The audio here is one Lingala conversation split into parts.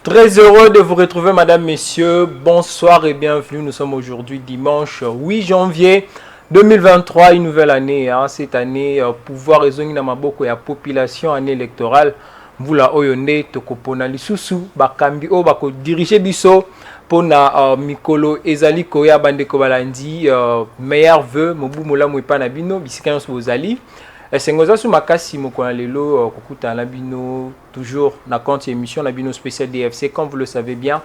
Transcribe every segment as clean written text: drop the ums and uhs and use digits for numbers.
Très heureux de vous retrouver, madame, messieurs. Bonsoir et bienvenue. Nous sommes aujourd'hui dimanche 8 janvier 2023, une nouvelle année. Cette année, pouvoir raisonner dans maboko ya population, année électorale. Mbula oyonde tokopona lisusu bakambi o bako diriger biso pona mikolo ezali koya bandeko balandi meilleur vœu mobu molamu epa na bino bisika nyonso bozali. Sengoza sou makasi mokona lelo kokuta na bino toujours na compte émission na bino spécial DFC. Comme vous le savez bien,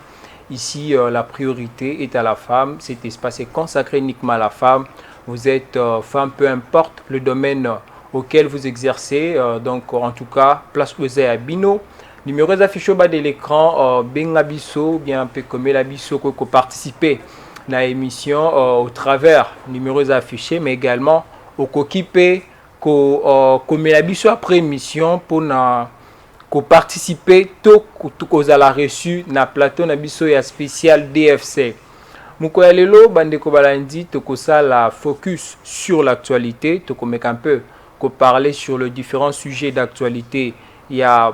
ici la priorité est à la femme. Cet espace est consacré uniquement à la femme. Vous êtes femme, peu importe le domaine auquel vous exercez. Donc en tout cas, place aux à bino. Numéro affiché au bas de l'écran, benga biso, bien peu comme la biso ko participer na émission au travers numéros affichés, mais également au coquipé comme la biso après émission pour na participer tout aux à la reçu na plateau na biso ya spécial DFC. Mukoya lelo bandeko balandi toko la focus sur l'actualité, toko mek un peu ko parler sur les différents sujets d'actualité. Il y a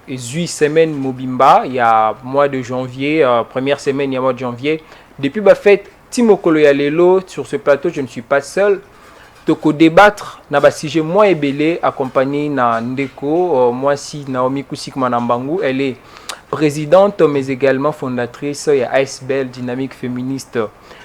8 semaines Mobimba, il y a mois de janvier, première semaine il y a mois de janvier. Depuis ba fête Timokolo ya lelo sur ce plateau, je ne suis pas seul. Toko débattre na ba sujet moi et belé accompagné na Ndeko, moi si Naomi Kusik Manambangu, elle est présidente mais également fondatrice de ASBL Dynamique féministe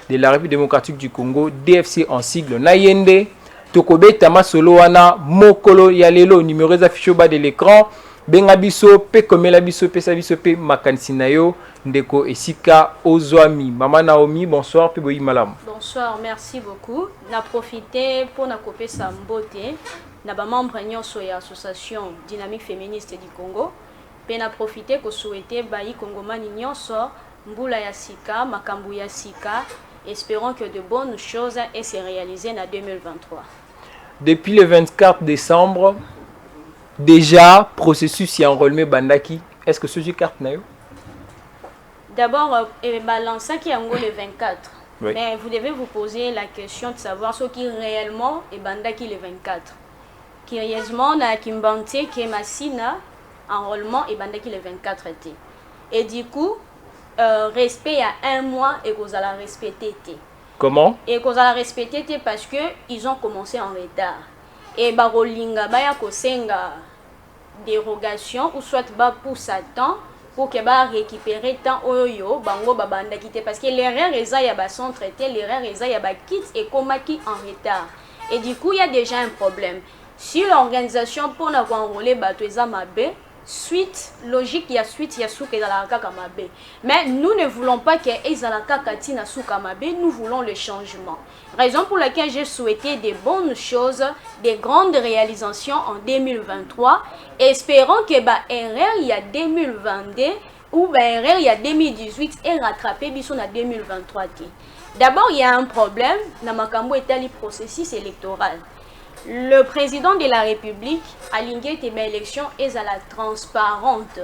de la République démocratique du Congo, DFC en sigle Nayende. Toko betama solo wana mokolo ya lelo numéro affiché au bas de l'écran. Benga biso pe komela biso pe sa biso pe makanisi na yo Ndeko esika ozwami. Mama Naomi, bonsoir pe boyi malam. Bonsoir, merci beaucoup. Na profité pour na kopé sa mbote na ba membre nyonso ya association Dynamique féministe du Congo. Pe na profité ko souhaiter bayi kongomani nyonso mbula ya sika, makambu ya sika. Espérons que de bonnes choses aient se réaliser en 2023. Depuis le 24 décembre, déjà, processus y a enrôlé Bandaki. Est-ce que ce jeu carte n'a eu? D'abord, balancer qui est en le 24. Oui. Mais vous devez vous poser la question de savoir ce qui réellement est Bandaki le 24. Curieusement, on a Kimbanté qui est Massina, enrôlement et Bandaki le 24 était. Et du coup, respect il y a un mois et qu'on a respecté. Comment? Et qu'on a respecté parce que ils ont commencé en retard. Et barolinga baya kosenga dérogation ou soit ba pour Satan pour que ba récupérer temps oyo bango babanda quitter parce que l'erreur eza ya ba sont traités, l'erreur eza ya ba kit et komaki en retard. Et du coup il y a déjà un problème. Si l'organisation pour na enrôler bato eza mabe, suite logique il y a suite il y a souka la kamabe, mais nous ne voulons pas que ezalaka katina souka mabe, nous voulons le changement, raison pour laquelle j'ai souhaité des bonnes choses, des grandes réalisations en 2023. Espérons que ba erreur il y a 2022 ou ba erreur il y a 2018 est rattrapé biso na 2023. D'abord il y a un problème na makambo etali processus électoral. Le président de la République a lingué tes élections et à la transparente.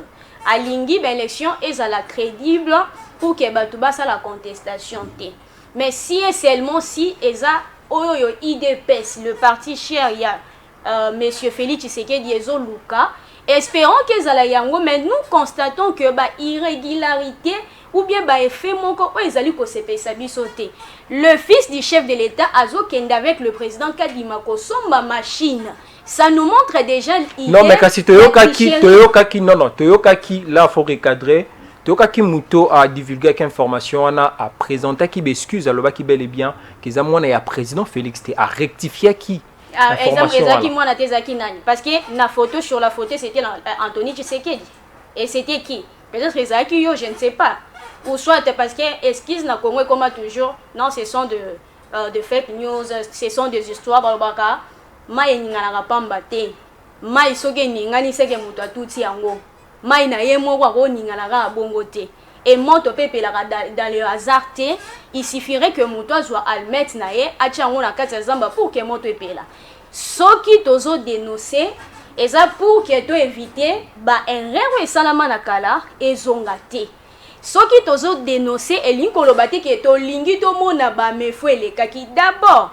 A lingué élections et à la crédible pour que Batouba sa la contestation té. Mais si et seulement si eza oyo IDPS, le parti cher il y a monsieur Félix Tshisekedi Ezo Luka, espérons que la yango, mais nous constatons que ba irrégularité ou bien ba effet moko o ezali ko sepesa bisoté. Le fils du chef de l'État Azo Kende avec le président Kadima Kosomba machine. Ça nous montre déjà non mais kasi toyokaki non toyokaki là faut recadrer. Toyokaki muto a divulgué quelques informations a présenté qui excuse alors qui bel et bien que ça moi ya président Félix T a rectifié qui parce que la photo sur la photo c'était Anthony Tshisekedi et c'était qui peut-être Ezaki yo je ne sais pas ou soit parce que esquisse na Congo comme toujours non ce sont de fake news, ce sont des histoires balobaka mai ngana pamba te mai soge ningani seke muto atuti yango mai na ye moko ko ningana ga bongo te et moto pepe la dans le hasard te il suffirait que muto soit almet na ye acha ngo na kati zamba pour que moto epela soki tozo dénoncer et ça pour que to éviter ba erreur e salama na kala ezonga te. Soki tozo dénoncer elinkoloba te ke to lingi to mona ba mefu elekaki d'abord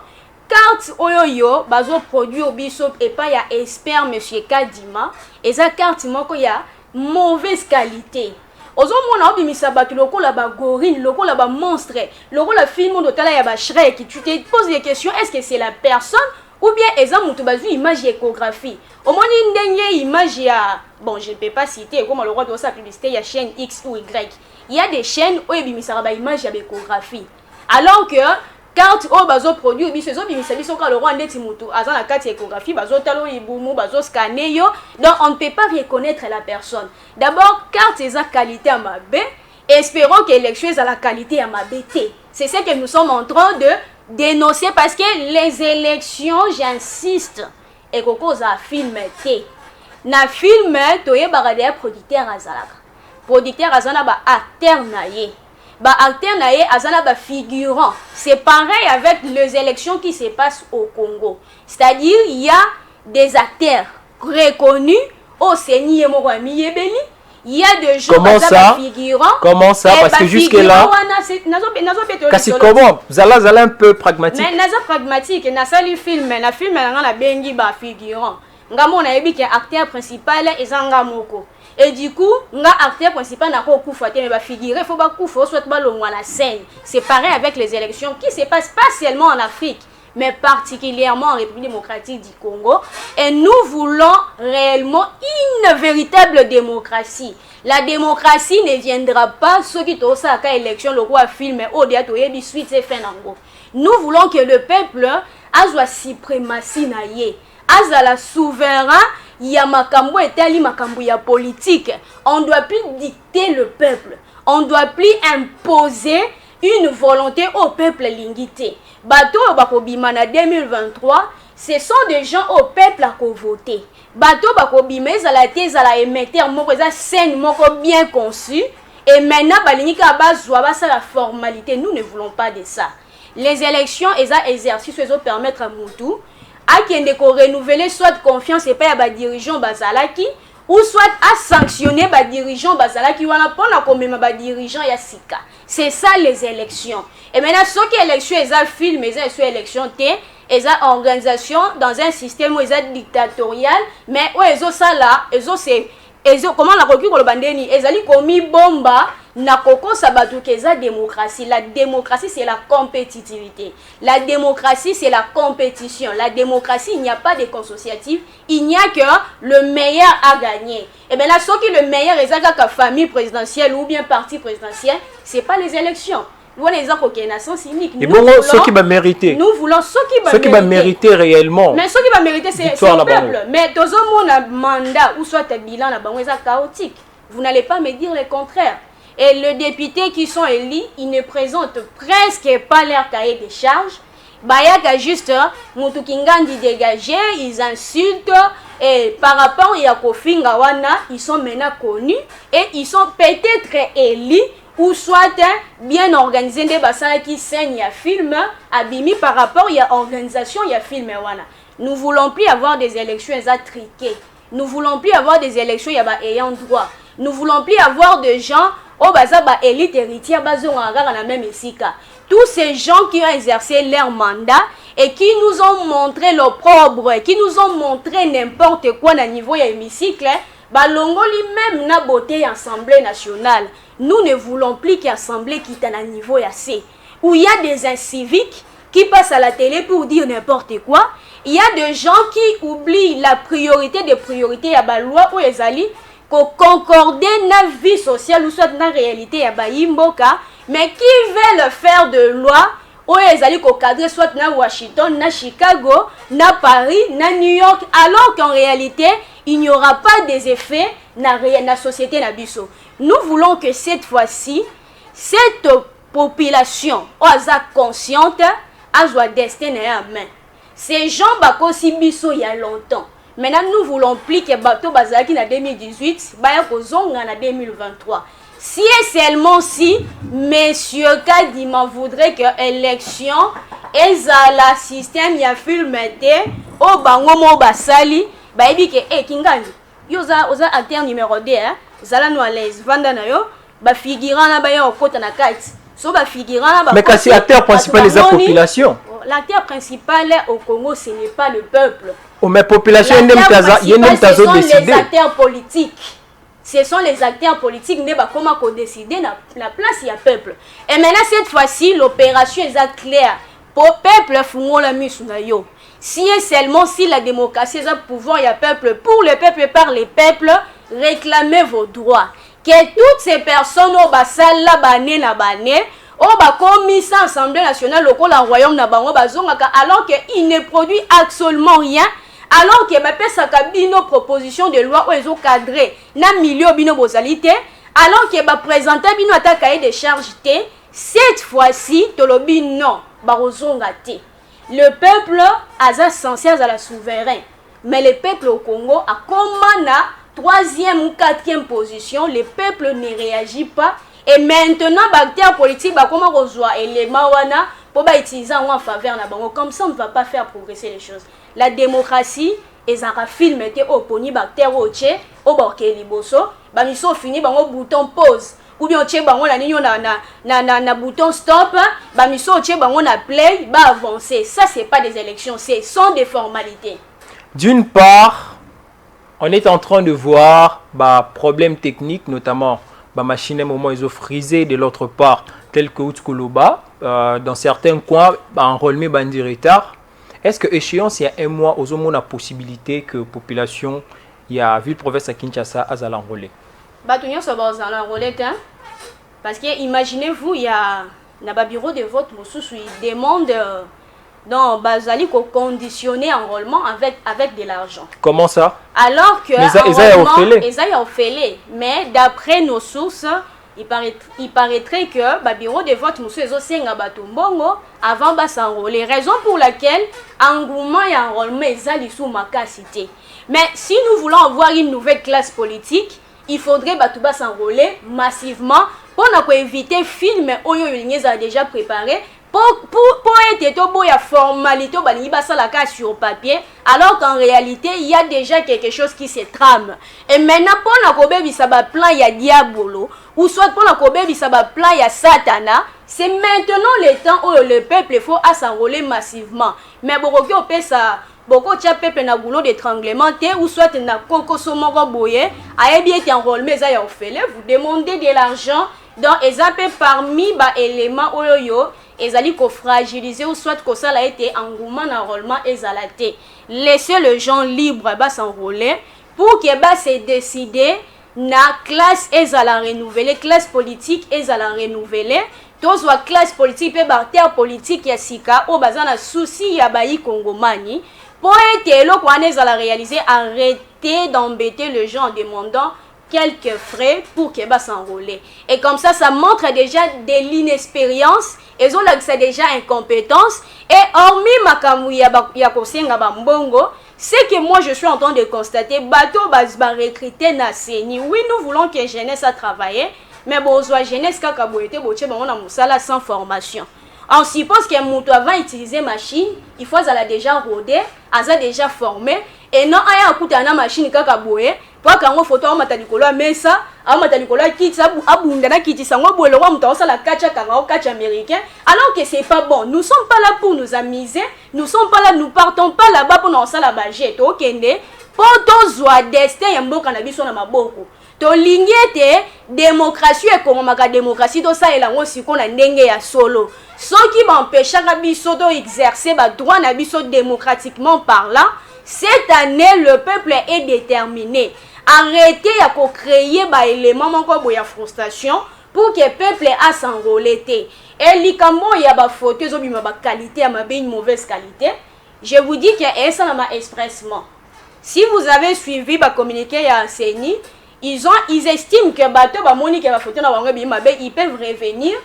carte oyoyo bazo produit obiso et pas ya expert monsieur Kadima et ça carte moko ya mauvaise qualité ozomona obimisa bato lokola ba gorille, lokola ba monstre, lokola film de tala ya ba Shrek, tu te poses des questions, est-ce que c'est la personne ou bien exemple mutu bazu image échographie. Omoni ndenge image ya bon, je ne peux pas citer comme le roi de sa publicité, il y a chaîne X ou Y. Il y a des chaînes où ebimisa ba image ya échographie. Alors que quand on bazo produit biso zo bimisa biso ka le roi ndeti mutu azana na carte échographie bazo talo ibumu bazo scanner yo, donc on ne peut pas reconnaître la personne. D'abord carte eza qualité à mabe, espérons que l'élection est à la qualité à mabe. C'est ce que nous sommes en train de dénoncer parce que les élections, j'insiste, et koko za film té. Na film toye baradé producteur azalaka. Producteur azana ba acteur na ye. Ba acteur na ye azana ba figurant. C'est pareil avec les élections qui se passent au Congo. C'est-à-dire il y a des acteurs reconnus au Seigneur Morami Yebeli. Il y a des gens figurants. Comment ça? Parce que jusque-là... Kasi comment? Zala un peu pragmatique. Mais naza pragmatique. Nasa li film. Na film na bengi ba figurant. Ngamo na yebi que acteur principal ezanga moko. Et du coup, nga acteur principal na ko kufa te mais ba figurer faut ba kufa soit ba longwa la scène. C'est pareil avec les élections qui se passent pas seulement en Afrique, mais particulièrement en République démocratique du Congo. Et nous voulons réellement une véritable démocratie. La démocratie ne viendra pas ceux qui ont ça à élection, le roi film, suite c'est fait. Nous voulons que le peuple a la suprématie naïe, a la souverain, il y a makambo et tali makambo ya politique. On ne doit plus dicter le peuple. On ne doit plus imposer une volonté au peuple lingité. Bato bakobimana 2023, ce sont des gens au peuple à voter. Bato bakobima ezala émetteur moko eza scène moko bien conçue et maintenant balinika bazwa basa la formalité. Nous ne voulons pas de ça. Les élections eza exercice ezo permettre à mutu a kende ko renouveler soit confiance et pas ya ba dirigeant bazalaki ou soit à sanctionner ba dirigeant bazalaki wana pona komema ba dirigeant ya sika. C'est ça les élections. Et maintenant ce qui élection eza film eza sur élection té eza organisation dans un système où eza dictatorial mais où ezo ça là c'est comment la koki ko le bandeni ezali komi bomba na koko sabatu keza démocratie. La démocratie c'est la compétitivité. La démocratie c'est la compétition. La démocratie il n'y a pas de consociatif, il n'y a que le meilleur à gagner. Et bien là ce qui le meilleur est la famille présidentielle ou bien parti présidentiel, c'est pas les élections. Nous les et bon, ceux qui va mériter. Nous voulons ceux qui va mériter réellement. Mais ceux qui va mériter c'est le peuple. Mais dans un mandat ou soit un bilan là chaotique. Vous n'allez pas me dire le contraire. Et les députés qui sont élus, ils ne présentent presque pas leur cahier de charges. Bayaka juste, Mutukingandi dégagé, ils insultent. Et par rapport à Kofinga Wana, ils sont maintenant connus. Et ils sont peut-être élus. Ou soit bien organisé des bassins qui saignent à film, abimi par rapport à l'organisation, il y a film. Nous voulons plus avoir des élections triquées. Nous voulons plus avoir des élections ayant droit. Nous voulons plus avoir de gens au bazar élite héritière la même esika. Tous ces gens qui ont exercé leur mandat et qui nous ont montré l'opprobre, qui nous ont montré n'importe quoi à niveau de l'hémicycle, balongoli même na beauté Assemblée nationale. Nous ne voulons plus qu'Assemblée quitte à niveau assez. Où il y a des inciviques qui passent à la télé pour dire n'importe quoi. Il y a des gens qui oublient la priorité des priorités à la loi où ils allaient concorder na vie sociale ou soit na réalité à Baïmboka, mais qui veulent faire de loi où ils allaient cadrer soit na Washington, na Chicago, na Paris, na New York, alors qu'en réalité, il n'y aura pas des effets dans la société nabiso. Nous voulons que cette fois-ci, cette population soit consciente, soit destinée à main. Ces gens bakosi biso il y a longtemps. Maintenant, nous voulons plus que bateau bazaki en 2018, baya kozonga en 2023. Si et seulement si Monsieur Kadima voudrait que l'élection ezala système ya filmete au bango mo basali ba ebi ke kingani yoza oza acteur numéro 2 zala no à l'aise vanda na yo ba figurant na ba yo kota na kite so ba figurant na ba mais kasi acteur principal les population. L'acteur principal au Congo ce n'est pas le peuple. Oh mais population yendem tazo décider. Les acteurs politiques. ce sont les acteurs politiques qui ont décidé la place du peuple. Et maintenant, cette fois-ci, l'opération est claire. Pour le peuple, si et seulement si la démocratie est un pouvoir, il y a peuple, pour le peuple, par les peuples, réclamez vos droits. Que toutes ces personnes au basal la bané na bané au ba commission Assemblée nationale au royaume na bango bazongaka alors qu'il ne produit absolument rien, alors que ba pesa kabino proposition de loi où ils ont cadré na milieu bino bozalité, alors que ba présenter bino ata cahier de charge té, cette fois-ci tolobi non ba rozonga té. Le peuple a censé à la souverain, mais le peuple au Congo a comment na troisième ou quatrième position, le peuple ne réagit pas. Et maintenant, l'acteur politique va comment rejoindre élément wana pour utiliser en faveur na bango. Comme ça, on ne va pas faire progresser les choses. La démocratie, ils ont filmé au poni l'acteur au tché, au borkeli bosso, bah ils sont finis bango bouton pause. Ou bien tché bango la nino na bouton stop, bah ils sont tché bango na play, bah avancer. Ça c'est pas des élections, c'est sont des formalités. D'une part, on est en train de voir problèmes techniques, notamment machine à un moment ils ont frisé, de l'autre part, tel que Outkoulouba, dans certains coins, enrôlement bandi retard. Est-ce que échéance, il y a un mois, aux hommes, on a possibilité que la population, il y a vu le province à Kinshasa, à l'enrôler? Parce que imaginez-vous, il y a un bureau de vote, il demande donc bazali ko conditionner enrôlement avec de l'argent. Comment ça? Alors que ils ont fait, mais d'après nos sources, il paraîtrait que bureau de vote monsieur ezosenga batumbongo avant ba s'enrôler, raison pour laquelle engouement et enrôlement ezali sous makasité. Mais si nous voulons avoir une nouvelle classe politique, il faudrait batuba s'enrôler massivement pour éviter film oyo yingeza a déjà préparé. Pour être tout la formalité sur papier, alors qu'en réalité il y a déjà quelque chose qui se trame. Et maintenant pour la kobe bisaba plan il y a diabolo ou soit pour la kobe bisaba plan il y a satana, c'est maintenant le temps où le peuple faut s'enrôler massivement. Mais beaucoup ça beaucoup de peuple na boulot d'étranglement ou soit na koko somoko boye a bien été enrôlé ça y a fait vous demandez de l'argent donc ils appellent parmi éléments oyo ezali ko fragiliser ou soit que ça a été engouement d'enrôlement ezalaté. Laissez les gens libres s'enrôler pour que se décider na classe ezala renouveler, classe politique ezala renouveler, tous wa classe politique pe barter politique ya sika o bazana souci ya bayi congomani pour être lo kwa ezala réaliser, arrêter d'embêter les gens en demandant quelques frais pour que s'enrôler. Et comme ça montre déjà de l'inexpérience et c'est déjà incompétence. Et hormis makamu ya kosenga bambongo, c'est que moi je suis en train de constater bateau va recruter na seni. Oui, nous voulons que jeunesse a travaillé, mais besoin jeunesse kaka boete boche bango na musala sans formation. On suppose que Moutou avant utiliser machine, il faut qu'elle a déjà rodé, elle a déjà formé et non aya akuta na machine kaka boye. Pour qu'on photo à matalikolo mesa, à matalikolo kiti abunda na kiti sango boelo wa mutawasa la kacha kangao kacha américain, alors que c'est pas bon. Nous sommes pas là pour nous amuser, nous sommes pas là, nous partons pas là-bas pour nous la budget. Okende, pour tozwa destin ya mboka na biso na maboko. To lingete démocratie et comme maka démocratie to ça elango siko na ndenge ya solo. Ce qui m'empêchera biso de exercer ba droit na biso démocratiquement parlant, cette année le peuple est déterminé. Arrêtez à créer des éléments de frustration pour que le peuple a s'enrôler. Et likambo il y a des photos de qualité, une mauvaise qualité. Je vous dis que ça n'a expressement. Si vous avez suivi le communiqué à CENI, ils estiment que bateau ba moni que la photo na bango ils peuvent revenir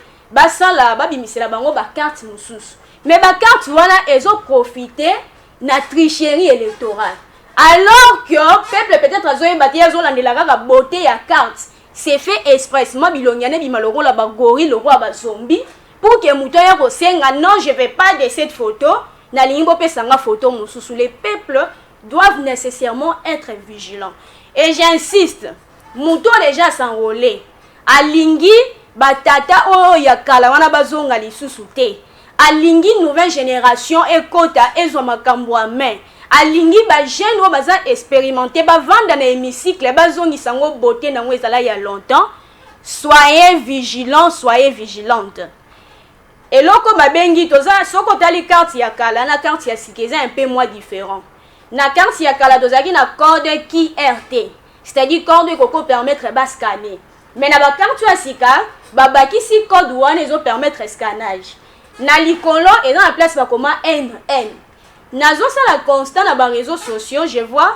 ça la ba bimisela bango ba carte mususu. Mais ba carte voilà ils ont profité na tricherie électorale. Alors que le peuple peut-être a beauté à carte, c'est fait expressement bilongane bimaloro la bagori le roi ba zombie pour que mutoya ko senga non je vais pas de cette photo na lingbo pesanga photo mususu. Les peuples doivent nécessairement être vigilants et j'insiste muto déjà s'enrôler alingi batata o ya kala wana bazonga lisusu te alingi nouvelle génération et kota ezo makambo main alingi ba jeune o baza expérimenté ba vanda na hémicycle bazongi sango beauté nango ezala ya longtemps. Soyez vigilants, soyez vigilantes. Et loko babengi toza soko tali carte ya kala na carte ya sikeza un peu moins différent. Na carte ya kala tozaki na code QRT, c'est-à-dire code koko permettre ba scanner. Mais na ba carte ya sika babaki si code wana ezo permettre scannage. Na likolo et dans la place ba koma NN. Nazo sala constant na ba réseaux sociaux, je vois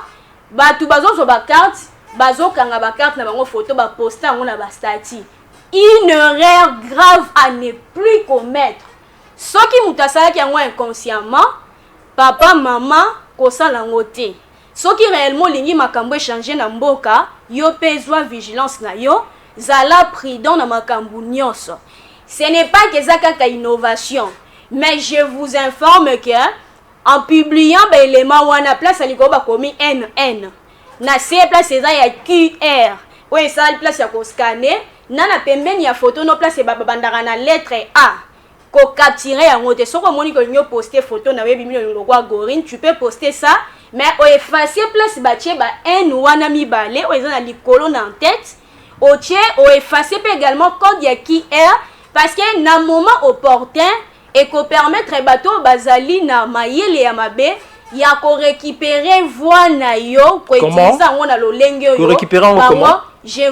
batu bazo so ba carte, bazo kanga ba carte na bango photo ba poster ngo na ba statut. Une erreur grave à ne plus commettre. Ce qui moutasala qui yango inconsciemment, papa, maman, kosala ngote. Ce qui réellement lingi makambo changer na mboka, yo pezwa vigilance na yo, zala prudent na makambo nyonso. Ce n'est pas que ça kaka innovation, mais je vous informe que en publiant ba élément wana place aliko ba komi NN. Na C place eza ya QR. Ouais ça place ya ko scanner. Nana pembeni ya photo no place babandaka na lettre A. Ko capturer yango te soko moni ko nyo poster photo na webi mino lokwa gorine, tu peux poster ça, mais o effacer place ba tie ba N wana mibale o ezana likolo na en tête. O tie o effacer pe également code ya QR parce que na moment opportun et ko permettre bato bazali na mayele ya mabe ya ko récupérer voix na yo ko utiliser ngo na lolenge yo. Ko récupérer comment? Je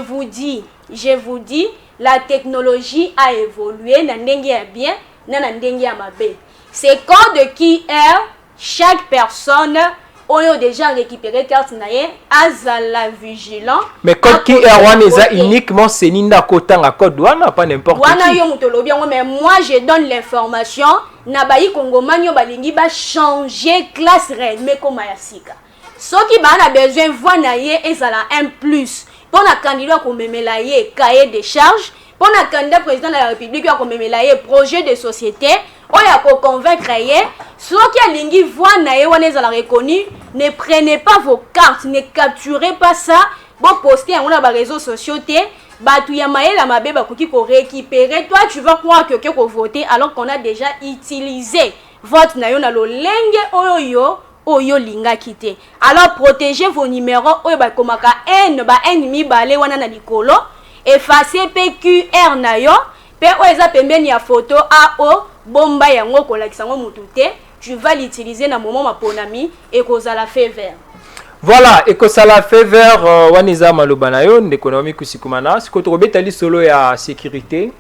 vous dis, la technologie a évolué, na ndenge ya bien, na ndenge ya mabe. C'est code qui est chaque personne oyo déjà récupéré carte naye azala vigilant. Mais code qui est one est uniquement c'est ninda kotanga code wana pas n'importe qui. Wana yo mutolobi yango mais moi je donne l'information na bayi kongomani yo balingi ba changer classe reine mais comme ya sika. Soki ba na besoin voix naye ezala un plus. Pour la candidat comme memelaye cahier de charge, pour la candidat président de la République comme memelaye projet de société, on y a pour convaincre ceux qui a lingi voix naé on est la reconnu, ne prenez pas vos cartes, ne capturez pas ça, bon poster on a les réseaux sociaux batu ya maé la mabe ba koki ko récupérer, toi tu vas croire que ko voter alors qu'on a déjà utilisé vote nayo na lo lenge oyo oyo linga kite. Alors protégez vos numéros oyo ba komaka N ba ennemi balé wana na likolo, effacer PQR na yo, pe oeza pembeni ya photo AO bomba yango ko lakisa ngo mutu te, tu vas l'utiliser na moment maponami et kozala fait vert. Voilà, et que ça l'a fait vers Waniza Malobanayo, d'économie Kusikumana, ce que tu betali solo ya sécurité.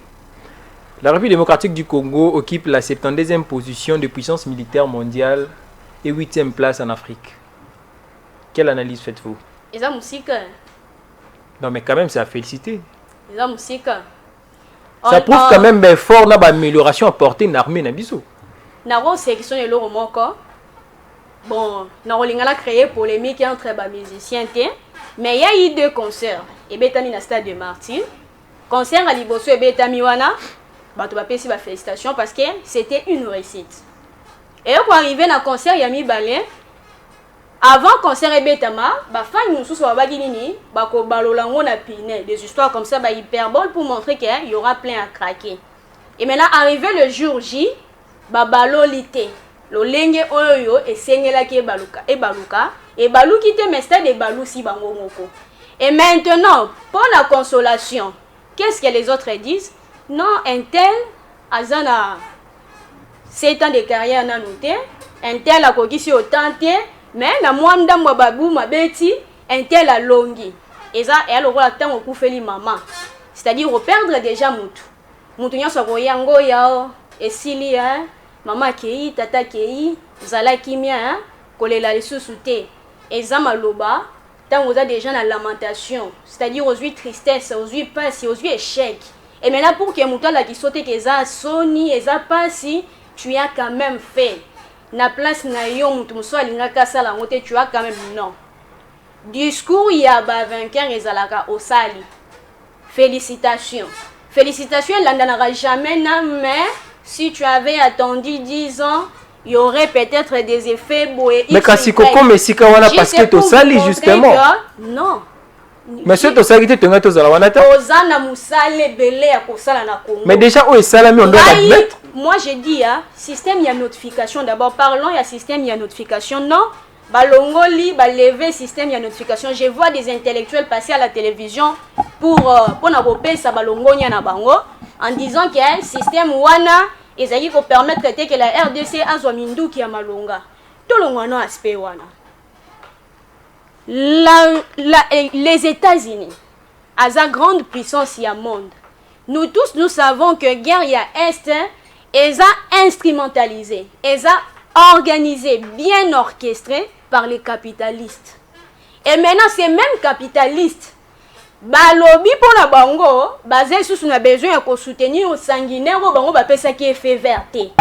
La République démocratique du Congo occupe la 72e position de puissance militaire mondiale et 8e place en Afrique. Quelle analyse faites-vous? Eza musika. Non mais quand même c'est à féliciter. Eza musika. Ça prouve quand même ben, fort na amélioration apportée une armée na biso. Na ro sélection de l'euro moko. Bon, na rolingala créé polémique entre les musiciens mais il y a eu deux concerts. Et betami na stade de Martyrs. Concert à Liboso et betami wana. Bato ba pesi ba félicitations parce que c'était une réussite. Et pour arriver na concert Yami Balé, avant concert Ebetama, ba fan nous sous ba nini, ba ko balolango na piné, des histoires comme ça ba hyperbole pour montrer qu'il y aura plein à craquer. Et maintenant arrivé le jour J, ba balolité, lo lenge oyo et sengela ki baluka et baluki te mais stade de balusi bango moko. Et maintenant, pour la consolation, qu'est-ce que les autres disent? Non, un tel azana 7 ans de carrière na noté, un tel a kokisi autant mais na mwanda mwa babu mabeti, un tel a longi. Et ça et alors la temps okufeli maman. C'est-à-dire perdre déjà mutu. Mutu nyoso ko yango yao esili hein, maman kei, tata kei, zala kimia hein, kolela lisusu te. Et ça maloba, tant vous a déjà la lamentation, c'est-à-dire aux yeux tristesse, aux yeux passe, aux yeux échec. Et maintenant pour que mutu la qui saute que ça soni et ça passe, tu as quand même fait. Na place na yo mutu muso alinga kasala ngote tu as quand même non. Discours ya ba vainqueur ezalaka osali. Félicitations. Félicitations l'andana jamais na mais si tu avais attendu 10 ans, il y aurait peut-être des effets boé. Mais kasi koko mesika wana parce que to sali justement. Non. Mais c'est to sali te tenga to zala wana ta. Ozana musale belé ya kosala na Congo. Mais déjà o esalami on doit admettre. Moi, je dis, hein, système, il y a notification. D'abord, parlons, il y a système, il y a notification. Non, balongoli lever système ya notification. Je vois des intellectuels passer à la télévision pour na kopesa balongonya na bango en disant que un système wana ezali ko permettre que la RDC azwa minduki ya malonga. Tolongwana aspect wana. Les États-Unis, à sa grande puissance y a monde. Nous tous, nous savons que guerre y a est, ils ont instrumentalisé, ils ont organisé, bien orchestré par les capitalistes. Et maintenant, ces mêmes capitalistes, balobi pour la bango, basé sur son besoin de soutenir au sanguinaire, bango ba pesa qui est fait verté.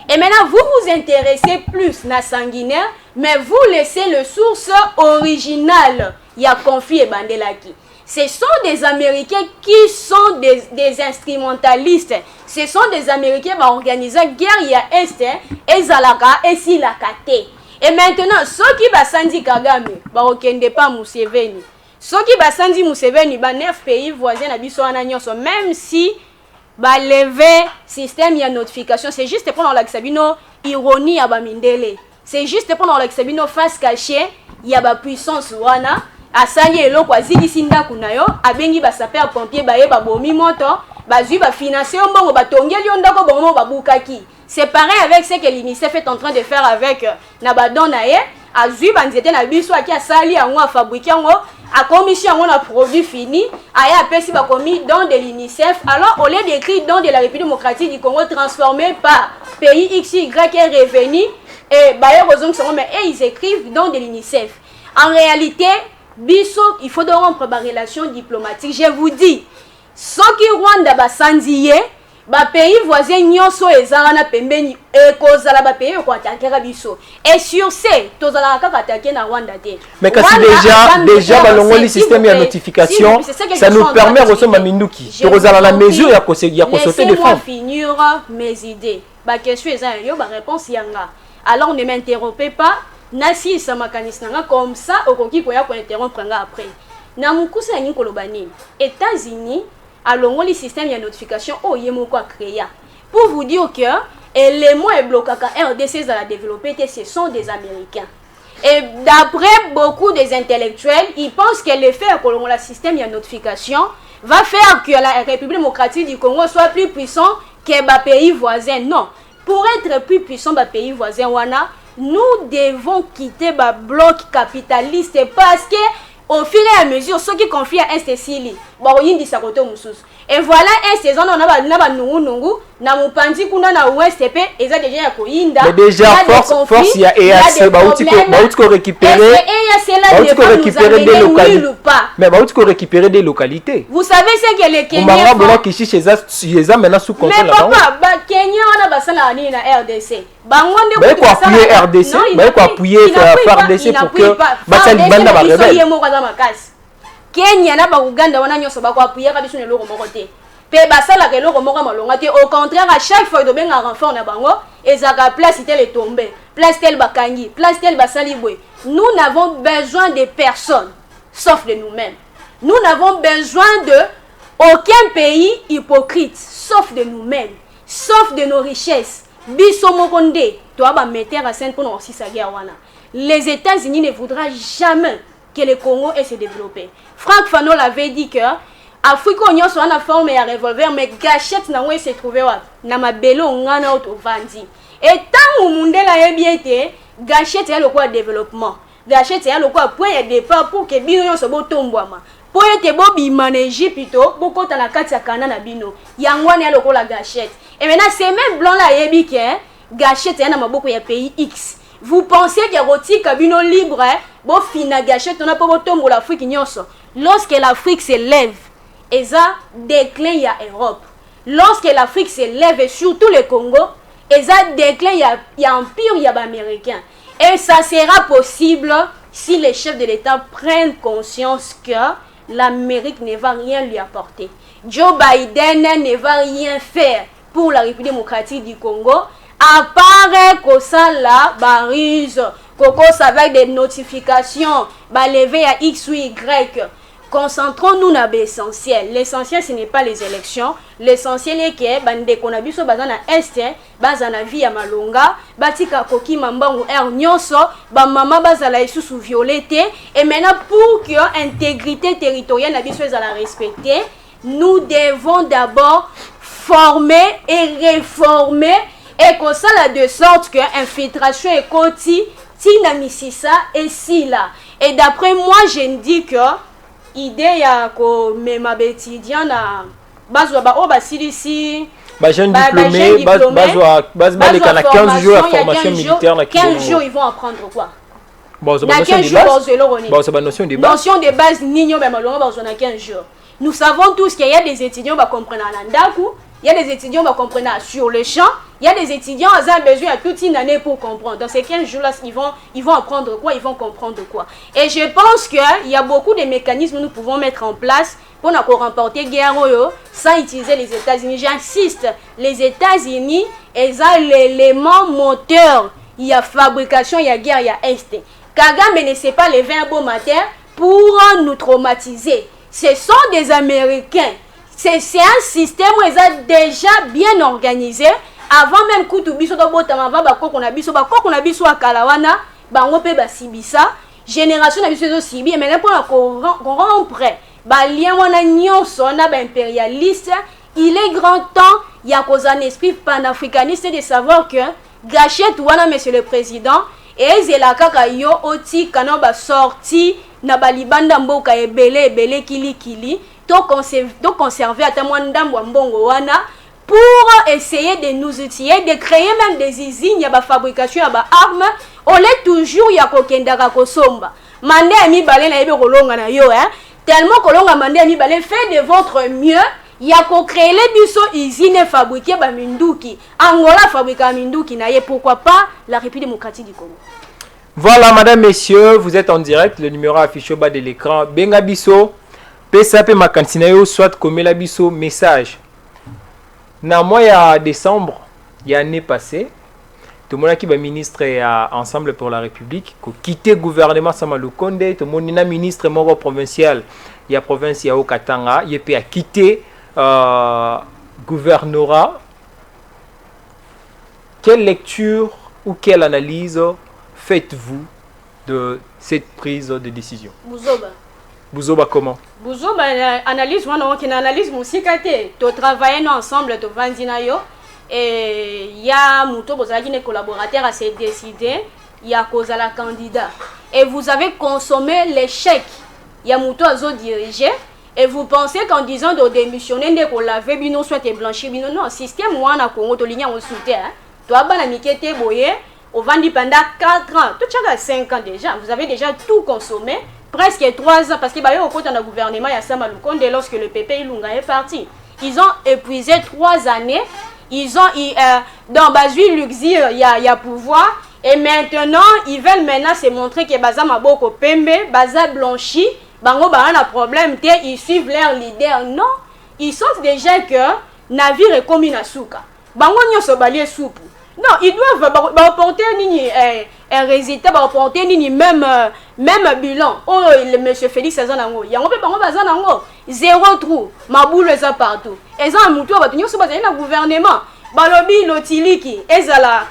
Et maintenant, vous vous intéressez plus na sanguinaire, mais vous laissez le source original. Il y a conflit et bandelaki. Ce sont des Américains qui sont des instrumentalistes. Ce sont des Américains qui ont organisé la guerre il y a Est, et Zalaka, et Silakate. Et maintenant, ceux qui basandi Kagame, ne pas Museveni. Ceux qui basandi Museveni, 9 pays voisins même si lever système ya notification, c'est juste pour l'accabino ironie à Bamindele. C'est juste pour l'accabino face cachée, il y a ba puissance wana. Asali eloko azili sinda kunayo abengi ba sapeur pompier baye ba bomi moto bazui ba financer mbongo batongeli ondako bongo babukaki. C'est pareil avec ce que l'UNICEF est en train de faire avec Nabadon naye azui banzete na biso aki asali yango a fabriquer yango a commission yango na produit fini aya apesi ba komi don de l'UNICEF. Alors au lieu d'écrire don de la République démocratique du Congo transformé par pays XY est revenu et baye rozong songo mais ils écrivent don de l'UNICEF. En réalité biso, il faut de rompre ma relation diplomatique. Je vous dis, ceux qui Rwanda basandiye, ba pays voisin nyonso ezana pembeni ekozala ba pays ko attaquer biso. Et sur ce, tozala ka attaquer na Rwanda te. Mais kasi déjà balongoli système ya notification, ça nous permet recevoir minduki. Tozala la mesure ya sauter des fonds. Laissez-moi finir mes idées. Ba question ezana yo ba réponse yanga. Alors ne m'interrompez pas. Nasi samakanis nanga comme ça okoki koya ko interrompre nga après. Na mukusa ni kolobani. États-Unis alongoli système ya notification o yemoko créer. Pour vous dire que élément et blocaka RDC za la développer ce sont des Américains. Et d'après beaucoup des intellectuels, ils pensent que l'effet que le système ya notification va faire que la République démocratique du Congo soit plus puissant que les pays voisins. Non, pour être plus puissant les pays voisins wana, nous devons quitter le bloc capitaliste parce que au fur et à mesure, ceux qui confient à Est-Sili, et voilà, Est-Saison, on a nungu, na mupandi kuna na OSTP, et ça déjà koinda. Mais déjà, force, il y a EAC, bautiko récupérer des localités. Mais bautiko récupérer des localités. Vous savez ce que les Kenyans font? On va qui chez eux maintenant sous contrôle. Mais papa, Kenya on a basala ni na RDC. Bangonde ko appuyer RDC, ko appuyer FARDC pour que basali banda ba rebelle. Kenya na ba Uganda wana nyoso ba ko appuyer ka biso ne loko moko te. Pe basala ke loko moko malonga te. Au contraire, à chaque fois de benga renfort na bango, ezaka place tel est tombé, place tel bakangi, place tel basali boy. Nous n'avons besoin de personne sauf de nous-mêmes. Nous n'avons besoin de aucun pays hypocrite sauf de nous-mêmes, sauf de nos richesses. Biso mokonde, toi ba mettre à scène pour nous aussi sa guerre wana. Les États-Unis ne voudront jamais que le Congo ait se développer. Franck Fanon l'avait dit que Afrique on soit en forme et revolver mais gâchette na où se trouver na mabelo ngana auto vandi. Et tant au monde la bien gâchette ya le quoi développement. Gâchette ya le quoi point de départ pour que bino so botombwama. Pour être bobi manéji plutôt beaucoup dans la carte ya kana na bino. Yangwana ya le quoi la gâchette. Et maintenant ces mêmes blancs là yebi que gâchette ya na maboko ya pays X. Vous pensez que roti kabino libre bon fina gâchette on a pas botombo l'Afrique nyonso. Lorsque l'Afrique se lève et ça déclin il y a Europe. Lorsque l'Afrique se lève et surtout le Congo, et ça déclin il y a empire il y a américain. Et ça sera possible si les chefs de l'État prennent conscience que l'Amérique ne va rien lui apporter. Joe Biden ne va rien faire pour la République démocratique du Congo, à part que ça la barise, que ça avec des notifications, lever à X ou Y. concentrons-nous sur l'essentiel. L'essentiel, ce n'est pas les élections. L'essentiel est que bande konabiso bazana est, bazana vie ya malonga, batika koki mambangu nyonso, ba mama bazala isusu violete. Et maintenant, pour que l'intégrité territoriale nabiso ezala respectée, nous devons d'abord former et réformer et comme ça de sorte que infiltration et koti tina misisa et si là. Et d'après moi, je dis que idée ya ko mema bétidian na bazwa ba o basilisi ba jeune diplômé bazwa les 15 jours de formation militaire na 15 jours ils vont apprendre quoi? Bon, ça c'est une notion de base. Notion de base nino ba malonga bazwa na 15 jours. Nous savons tous qu'il y a des étudiants qui comprennent à Nandaku, il y a des étudiants qui comprennent sur le champ, il y a des étudiants qui ont besoin de toute une année pour comprendre. Dans ces 15 jours-là, ils vont apprendre quoi? Ils vont comprendre quoi? Et je pense qu'il y a beaucoup de mécanismes que nous pouvons mettre en place pour nous remporter guerre sans utiliser les États-Unis. J'insiste, les États-Unis, ils ont l'élément moteur. Il y a fabrication, il y a guerre, il y a Est. Kagame ne sait pas les 20 beaux matins pour nous traumatiser. Ce sont des Américains. C'est un système où ils ont déjà bien organisé. Avant même que tu biso botama avant bako qu'on a biso à Kalawana, bango pe basibisa, génération na biso sibi mais pour qu'on rompre ba lien wana nyonso na ba impérialiste, il est grand temps il y a cause un esprit panafricaniste de savoir que gâchette wana monsieur le président et zela kaka yo oti kana ba sorti na balibanda mboka ebele kili to conserver à tamwandambo mbongo wana pour essayer de nous outiller, de créer même des usines, il y a la fabrication, il y a armes, on est toujours il y a kokendaka kosomba. Mandé ami balé na yebe kolonga na yo tellement kolonga mandé ami balé fait de votre mieux, il y a ko créer les biso usines fabriquer ba minduki. Angola fabrique minduki na ye pourquoi pas la République démocratique du Congo. Voilà madame messieurs, vous êtes en direct, le numéro affiché au bas de l'écran. Benga biso, PSAP makansina yo soit comme la biso message. Na mois de décembre, il y a l'année passée, tout le monde qui est ministre Ensemble pour la République, qui a quitté le gouvernement Samalou Konde, tout le monde est ministre moro provincial, il y a province ya Okatanga, il a quitté gouvernorat. Quelle lecture ou quelle analyse faites-vous de cette prise de décision? Bouzoba comment? Bouzoba analyse moi non analyse musikate to travailler ensemble to vandina yo et il y a muto bozaki ne collaborateur à se décider il y a cause à la candidat et vous avez consommé l'échec il y a muto azo diriger et vous pensez qu'en disant de démissionner ne ko laver bino soit blanchir bino non système wana Congo to ligne on soutien toi bana mikete boye au vandi pendant 4 ans tout chaque 5 ans déjà vous avez déjà tout consommé presque 3 ans, parce qu'il y a eu au côté d'un gouvernement, il y a Samalou Konde, lorsque le PP Ilunga est parti. Ils ont épuisé 3 années, ils ont, dans Bazui Luxir, il y a pouvoir, et maintenant, ils veulent maintenant se montrer que Baza Maboko Pembe, Baza Blanchi, Bango Barana problème, ils suivent leur leader. Non, ils sentent déjà que navire est comme une asuka. Bango Nyo Sobalier soupe. Non, ils doivent apporter un résultat, apporter même bilan. Oh, le monsieur Félix Azanango, il y a un peu de 0 trou, ma boule est partout. Et ça, nous avons un gouvernement. Balobi, l'otiliki, ezala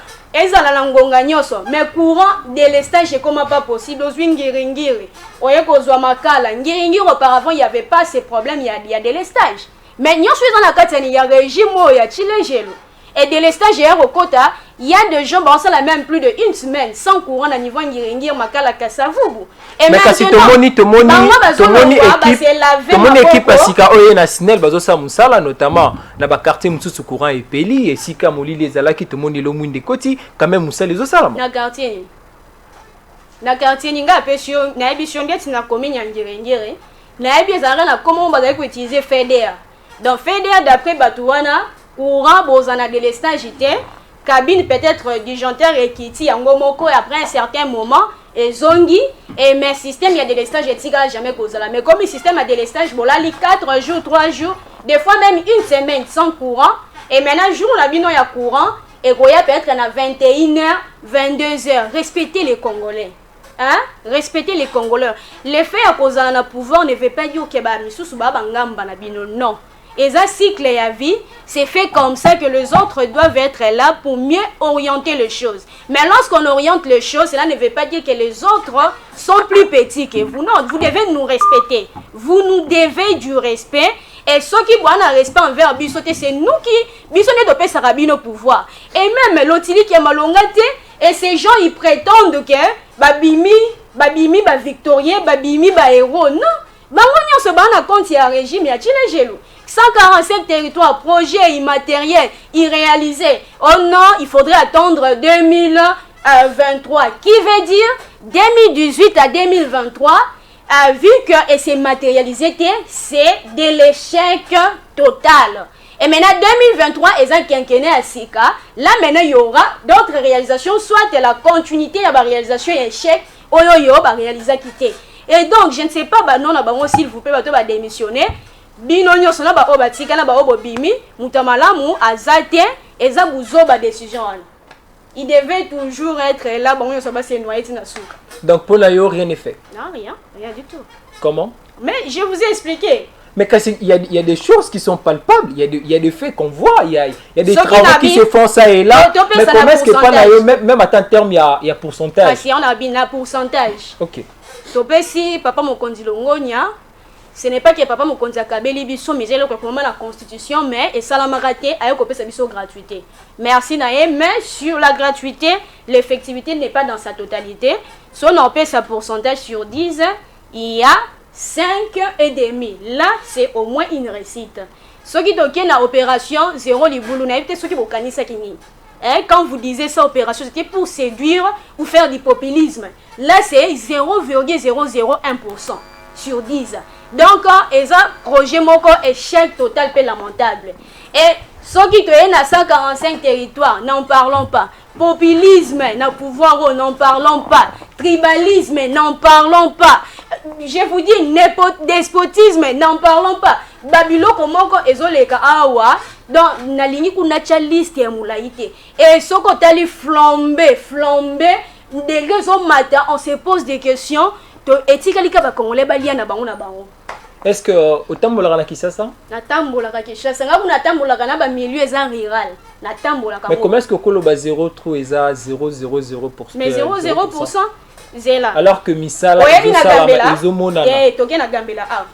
langonga nyoso. Mais courant de l'estage, c'est comme pas possible. Aux Ngiri, oye kozwa makala. Ngiri, auparavant, il n'y avait pas ces problèmes, il y a de l'estage. Mais nous sommes dans la carte, il y a régime, il y a chile gelo. Et de les stagiaires au quota, il y a des gens qui ont même plus d'1 semaine sans courant à niveau Ngiringir, Makala, Kassavubu. Et mais si tout le monde équipe parce que national bazosa musala notamment na ba quartier mususu courant et peli et si kamoli les ala qui tout le monde le monde de koti quand même musala les osala na quartier ninga pesio na ebition ngeti na commune Ngiringir na ebiezara na comment on va utiliser FEDER. Dans FEDER d'après Batouana courant bozana de l'estage cabine peut-être disjoncteur et kiti angomoko et après un certain moment et zongi et mes systèmes il y a de l'estage et tiga jamais kozala mais comme le système a de l'estage bolali 4 jours 3 jours des fois même 1 semaine sans courant et maintenant jour la bino ya courant et goya peut-être na 21h 22h respectez les Congolais hein, respecter les Congolais. Le fait à cause d'un pouvoir ne veut pas dire que non. Et ça cycle à vie, c'est fait comme ça que les autres doivent être là pour mieux orienter les choses. Mais lorsqu'on oriente les choses, cela ne veut pas dire que les autres sont plus petits que vous. Non, vous devez nous respecter. Vous nous devez du respect. Et ceux qui ont un respect envers Bissoté, c'est nous qui Bissoté de Sarabine au pouvoir. Et même l'autre qui est malongate, et ces gens ils prétendent que Babimi, Victorien, Babimi, héros. Non, on se bat à compte il y a un régime, il y a un gelou. 145 territoires, projets immatériels, irréalisés. Oh non, il faudrait attendre 2023. Qui veut dire 2018 à 2023, vu que c'est matérialisé, c'est de l'échec total. Et maintenant, 2023, ils ont quinquennat à Sika. Là, maintenant, il y aura d'autres réalisations, soit la continuité de la réalisation et échec, ou il y aura réalisation quittée. Et donc, je ne sais pas, non, s'il vous plaît, démissionner. Binonyo sona ba obatika na ba obobimi mutamalamu azate eza buzo ba décision. Il devait toujours être là bon yo soba se noyer na souka. Donc pour la yo rien n'est fait. Non, rien du tout. Comment? Mais je vous ai expliqué. Mais il y a des choses qui sont palpables, il y a des faits qu'on voit, il y a des travaux qui se font ça et là. Mais comment est-ce que pas la yo même à tant terme il y a pourcentage? Parce qu'on a bien pourcentage. OK. Topé si papa mokonzi longonya. Ce n'est pas que papa mokonzi akabeli biso mais j'ai le comment la constitution mais et ça la maraté a copé sa biso gratuité. Merci naé mais sur la gratuité, l'effectivité n'est pas dans sa totalité. Si on paie sa pourcentage sur 10, il y a 5,5. Là, c'est au moins une réussite. Ce qui est dans l'opération 0 liboulou naé peut-être ce qui vous kanisa kini. Quand vous disiez ça opération, c'était pour séduire ou faire du populisme. Là, c'est 0,001% sur 10. Donc, ils ont projet moko échec total et lamentable. Et ceux qui sont dans 145 territoires, n'en parlons pas. Populisme, n'en pouvoir, n'en parlons pas. Tribalisme, n'en parlons pas. Je vous dis, despotisme, n'en parlons pas. Babylone, comment ils ont les awa, dans la ligne qu'on a liste et moulaïté. Et ceux qui ont flambé, des raisons matin, on se pose des questions. Est-ce que autant bolaka na Kinshasa? Na tambolaka Kinshasa, ngabu na tambolaka na ba milieu eza rural. Na tambolaka. Mais comment est-ce que koloba 0 trop eza 0,00%? Mais 0,0% zela. Alors que misala ezomona. Toke na Gambela ah.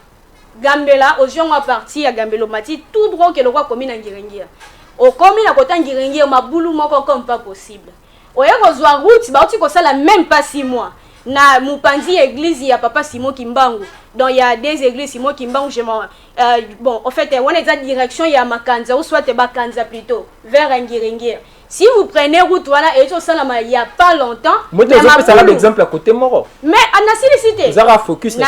Gambela ozionga parti ya Gambelo mati tout droit que le roi commune Ngirengia. Au commune à côté Ngirengia mabulu moko comme pas possible. Oya kozwa route ba oti ko sala même pas 6 mois. Na mupanzi église ya papa Simon Kimbangu. Donc il y a des églises Simon Kimbangu bon en fait on est dans direction il y a Makanza ou soit Bakanza plutôt vers Ngirengia. Si vous prenez route voilà et tout ça il y a pas longtemps. Moi je vais faire un exemple à côté moro. Mais à Nacilicité. Vous avez focus na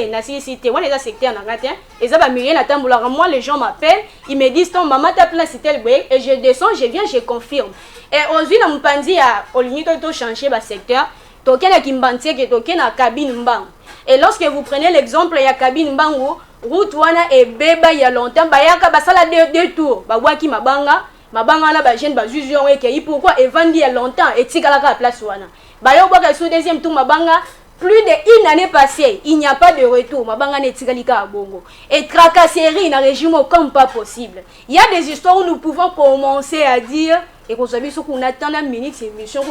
Nacilicité, on est dans secteur na ngatin et ça va mûrir na tamboula. Moi les gens m'appellent, ils me disent ton maman t'a place tel boy et je descends, je viens, je confirme. Et aujourd'hui na mupanzi à Oligny to changer ba secteur. Token a Kimbantie que token a cabine mbang. Et lorsque vous prenez l'exemple, il y a cabine mbango, route wana et beba il y a longtemps, bah yaka basala deux tours, bah waki mabanga na ba jeune ba juge on que pourquoi evandi il y a longtemps et tikala ka place wana. Bah yo boka sur deuxième tour mabanga plus d'une année passée, il n'y a pas de retour, mabanga ne tikalika à bongo. Et tracasserie dans régime comme pas possible. Il y a des histoires où nous pouvons commencer à dire et qu'on s'habille qu'on attend la minute c'est mission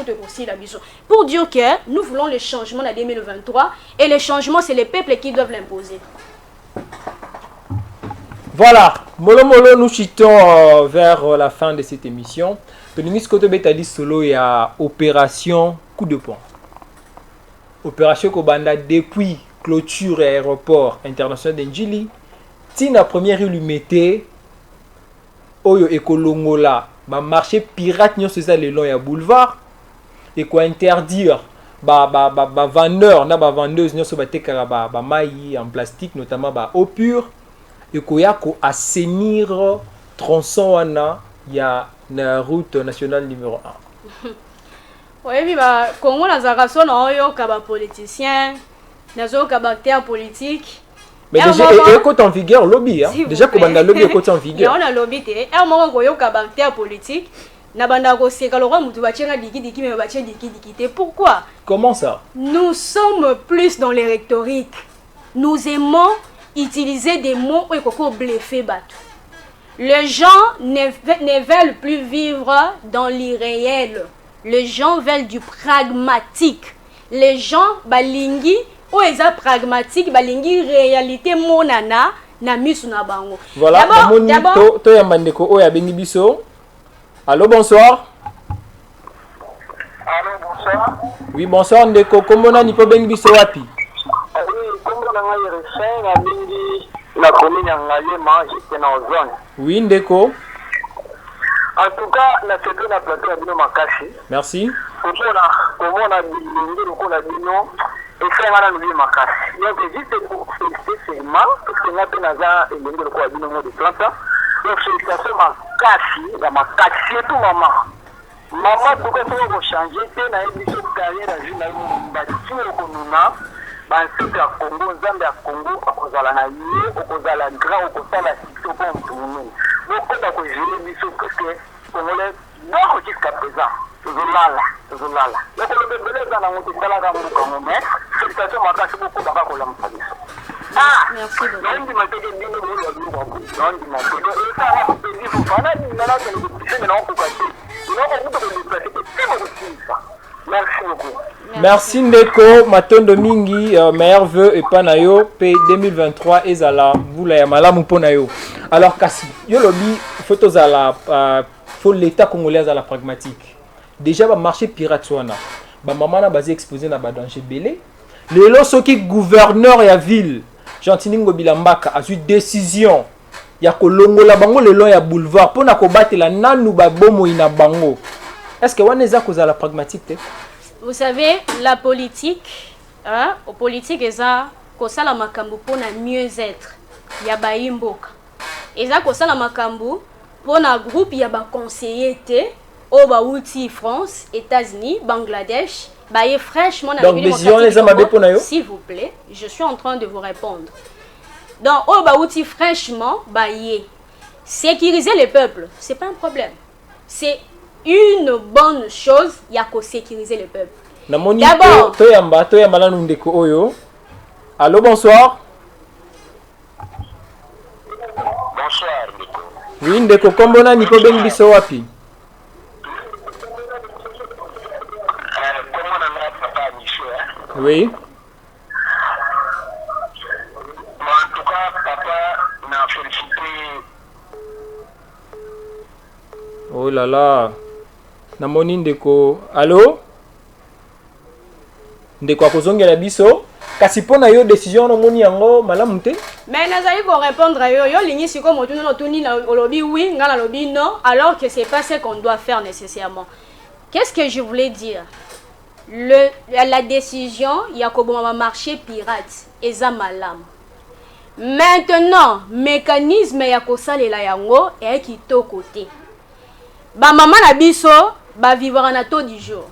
pour dire que nous voulons le changement en 2023 et le changement c'est les peuples qui doivent l'imposer. Voilà, molo nous chutons vers la fin de cette émission. Le ministre Koto Betali Solo il y a opération coup de poing. Opération Kobanda depuis clôture aéroport international d'Njili. Tina première illuminité Oyo Ekolongola. Ba marché pirate nyo c'est ça le long ya boulevard et quoi interdire vendeur na ba vendeuse nyo so ba tekara ba maï en plastique notamment ba eau pure et quoi ko assainir tronçon wana ya na route nationale numéro 1. Oui ba Congo na zakaso na oyo ka ba politicien nazo ka ba acteur politique. Mais déjà, écoute en vigueur lobby. Hein? Déjà, comme on a lobby, écoute en vigueur. On a lobby. Et on a un acteur politique. Pourquoi? Comment ça? Nous sommes plus dans les rhétoriques. Nous aimons utiliser des mots pour bluffer bateau. Les gens ne veulent plus vivre dans l'irréel. Les gens veulent du pragmatique. Les gens balingi ou eza pragmatique balingi réalité monana na misu na bango. Voilà, d'abord to ya mandeko o ya bengi biso. Allô, bonsoir. Allô, bonsoir. Oui, bonsoir ndeko, kombo na nipo bengi biso wapi? Oui, kombo na ngai refin na bengi na commune ya Ngaliema, j'étais na zone. Oui, ndeko. En tout cas, na c'est na plateau ya bino makasi. Merci. Comment on a dit le bino et ça va dans le makasi. Donc juste pour féliciter seulement parce que na penaza et le ko bino mo de planta. Donc félicitations makasi, la makasi tout maman. Maman tout cas faut changer na émission carrière à journalisme bâti au konuna. Bansi ya Congo, Zambia ya Congo, akozala na ye, akozala grand, akozala sito pour mtumu. Donc on a que gérer biso parce que Congolais donc jusqu'à présent, tozolala. Donc le bébé dans la montée sala ka mu Congo mais félicitations makasi beaucoup baba ko la mfaniso. Merci beaucoup. Nandi mateke dino mo ya lu ko. Nandi mateke e sa ha pedi fu fana ni na la tele ko na ko ka ti. Ino ko muto ko ni place ke mo ko tisa. Merci beaucoup. Merci ndeko matondo mingi meilleur vœu et panayo p 2023 ezala vula ya malamu pona yo. Alors kasi yo lobi photos la faut l'état congolais à la pragmatique. Déjà ba marché pirate wana. Ba maman na basé exposé na ba danger belé. Lelo soki gouverneur ya ville Gentini Ngobila Mbaka a eu décision ya kolongola bango lelo ya boulevard pona ko batela nanu ba bomo ina bango. Est-ce que waneza koza la pragmatique? Vous savez, la politique, au politique, eza kosala makambu pona mieux être. Ya ba imboka. Eza kosala makambu pona groupe ya ba conseiller te au ba outi France, États-Unis, Bangladesh, ba ye fraîchement na donc vision les amabe pona yo. S'il vous plaît, je suis en train de vous répondre. Donc au ba outi fraîchement ba ye sécuriser le peuple, c'est pas un problème. C'est une bonne chose, il y a qu'à sécuriser le peuple. D'abord, allô, bonsoir. Bonsoir, Ndeko. Oui, Ndeko, comment on a Nico Bengiso wapi? Comment on a papa Michel? Oui. En tout cas, papa m'a félicité. Oh là là. Namoni ndeko. Allô? Ndeko akozongela biso. Kasi pona yo décision no moni yango malamu te? Mais nazali ko répondre à yo lingi siko motu no tuni na lobi oui, ngala lobi non, alors que c'est pas ce qu'on doit faire nécessairement. Qu'est-ce que je voulais dire? La décision ya ko boma marché pirate eza malamu. Maintenant, mécanisme ya ko salela yango e kitoko te. Ba maman na biso ba vivre na taux du jour.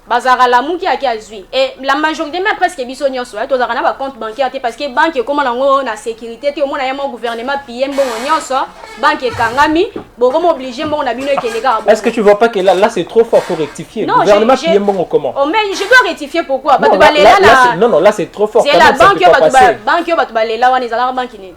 Bazara la muki aki azui et la majorité mais presque biso nyonso to zara na ba compte bancaire te parce que banque comme nango na sécurité te au mona yamo gouvernement PM bon nyonso banque kangami bon comme obligé bon na bino ekelega. Est-ce que tu vois pas que là c'est trop fort pour rectifier? Non, gouvernement PM bon comment? Oh mais je dois rectifier pourquoi? Non, non, là c'est trop fort. C'est la banque banque balela wana ezala banque ni.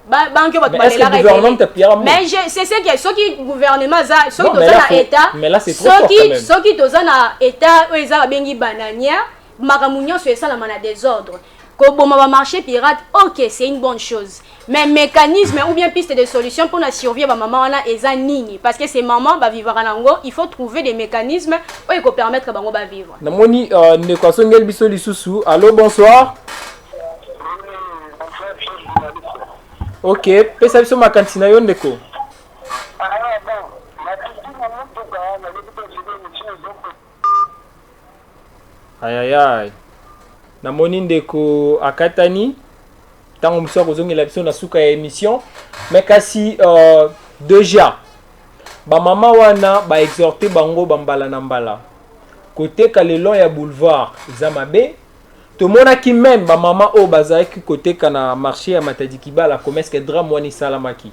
Banque mais est-ce que le gouvernement te pire? Mais c'est ce que ceux qui gouvernement ça ceux qui sont dans état mais là c'est trop fort quand même. Ceux qui sont dans état eux ils ont bengi banania makamunyo sur ça la mana désordre ko boma ba marché pirate. OK, c'est une bonne chose. Mais mécanisme ou bien piste de solution pour la survie ba maman wana eza nini parce que ces mamans ba vivre nango, il faut trouver des mécanismes qui permettre bango ba vivre. Namoni ne ko songel biso lisusu. Allô, bonsoir. Ok, pesa biso makantina yo ndeko. Aïe aïe aïe. Namoni ndeko akatani tango mso kozongela biso na suka ya émission mais kasi déjà ba mama wana ba exhorter bango bambala na mbala côté kalelon ya boulevard Zamabe. Tout le monde qui même ba maman au bazaki côté kana marché à Matadi Kiba la commerce que drame wani salamaki.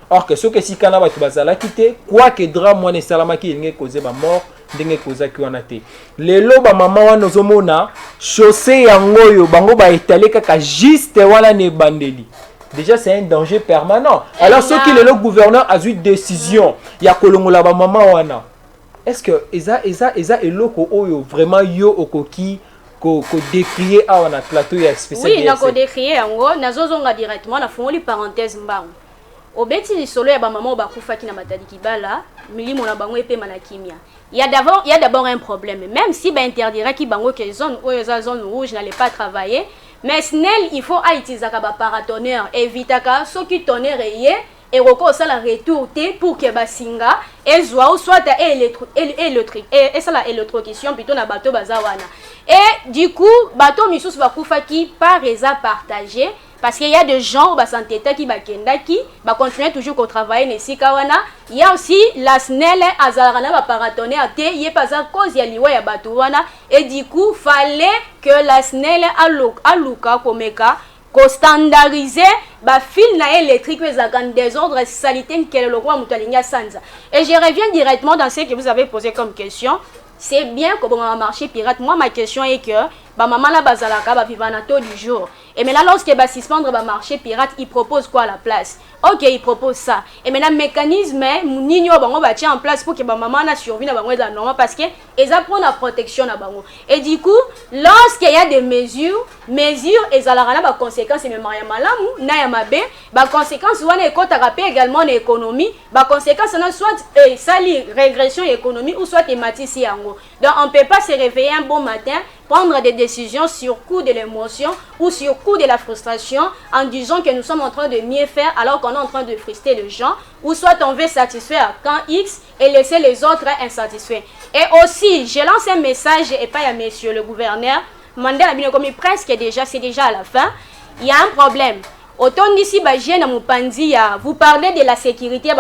or que ce que si kana ba tubazala kité quoi que drame wana salamaki ngé causer ba mort ndenge kozaki wana te lelo ba mama wana ozomona chaussée yango yo bango ba étaler kaka juste wana ne bandeli déjà c'est un danger permanent alors ce qui le gouverneur a eu décision ya kolongola ba mama wana est-ce que eza eloko oyo vraiment yo okoki ko décrier à na plateau ya spécial oui na ko décrier yango nazozonga directement na fongoli parenthèse mbango obeti lisolo ya ba mama bakufaki na Matadi Kibala milimo na bango epema na kimia il y a d'abord un problème même si ba interdira ki bango que zone oyo za zone rouge n'allait pas travailler mais snel il faut utiliser ka ba paratonnerre évitaka soki tonnerre yé et roko ça la retour pour que basinga et soit électrique et ça la électrocution plutôt na bateau bazawana et du coup bateau misus bakufaki par résa partagé parce qu'il y a des gens qui s'entêtent qui va continuer toujours à travailler nesi kawana il y a aussi la snelle azarana va paratonner à té il y a pas à cause ya liwa ya batuwana et du coup fallait que la snelle aluka komeka ko standardiser ba fil na électrique mais à désordre sanitaire quel le roi mutalinga sanza et je reviens directement dans ce que vous avez posé comme question. C'est bien que bon marché pirate. Moi ma question est que ba maman la bazalaka ba vivre na taux du jour. Et maintenant lorsque ba suspendre ba marché pirate, il propose quoi à la place? OK, il propose ça. Et maintenant mécanisme nino bango ba tient en place pour que ba maman na survie na bango est normal parce que ils apprennent la protection na bango. Et du coup, lorsqu'il y a des mesures et ça la ba conséquences même ya malamu na ya mabe, ba conséquences wana ekota rapé également l'économie, ba conséquences na soit sali régression économique ou soit thématique yango. Donc on ne peut pas se réveiller un bon matin, prendre des décisions sur coup de l'émotion ou sur coup de la frustration en disant que nous sommes en train de mieux faire alors qu'on est en train de frustrer les gens ou soit on veut satisfaire quand X et laisser les autres insatisfaits. Et aussi, je lance un message et pas à monsieur le gouverneur, Mandela Binokomi presque déjà, c'est déjà à la fin, il y a un problème. Autant d'ici, vous parlez de la sécurité,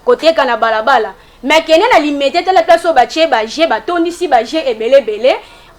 côté Kanabalabala. Mais qu'il y a limité la place au bâché,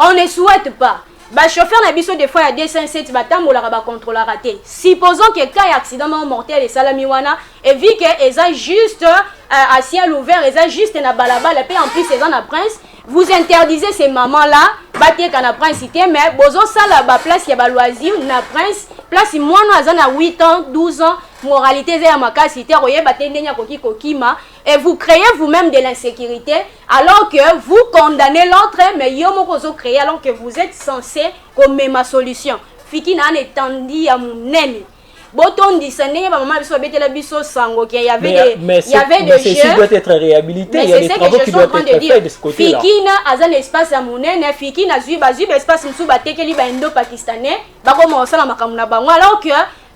on ne souhaite pas. Bah chauffeur n'a biso des fois à 207 batam ou la contrôle raté. Supposons que cas accident mortel et salamiwana et vu que ils ont juste à ciel ouvert, ils ont juste na balabala et puis en plus ils ont la prince, vous interdisez ces mamans là, batter kana prince cité mais bozo ça là ba place ya ba loisir na prince, place moi na na 8 ans, 12 ans, moralité c'est à ma case cité royer batter ndenya koki kokima et vous créez vous-même de l'insécurité alors que vous condamnez l'autre mais yo moko zo créer alors que vous êtes censé comme ma solution. Fiki na étendi ya munene. Boton dit ça n'est pas maman biso betela biso sango qu'il y avait des jeux. Ceci doit être réhabilité, il y a des travaux qui doivent être faits de ce côté-là. Fiki na azan espace à munene, fiki na zui espace musu batekeli ba indo pakistanais, ba commencer la makamuna na bango alors que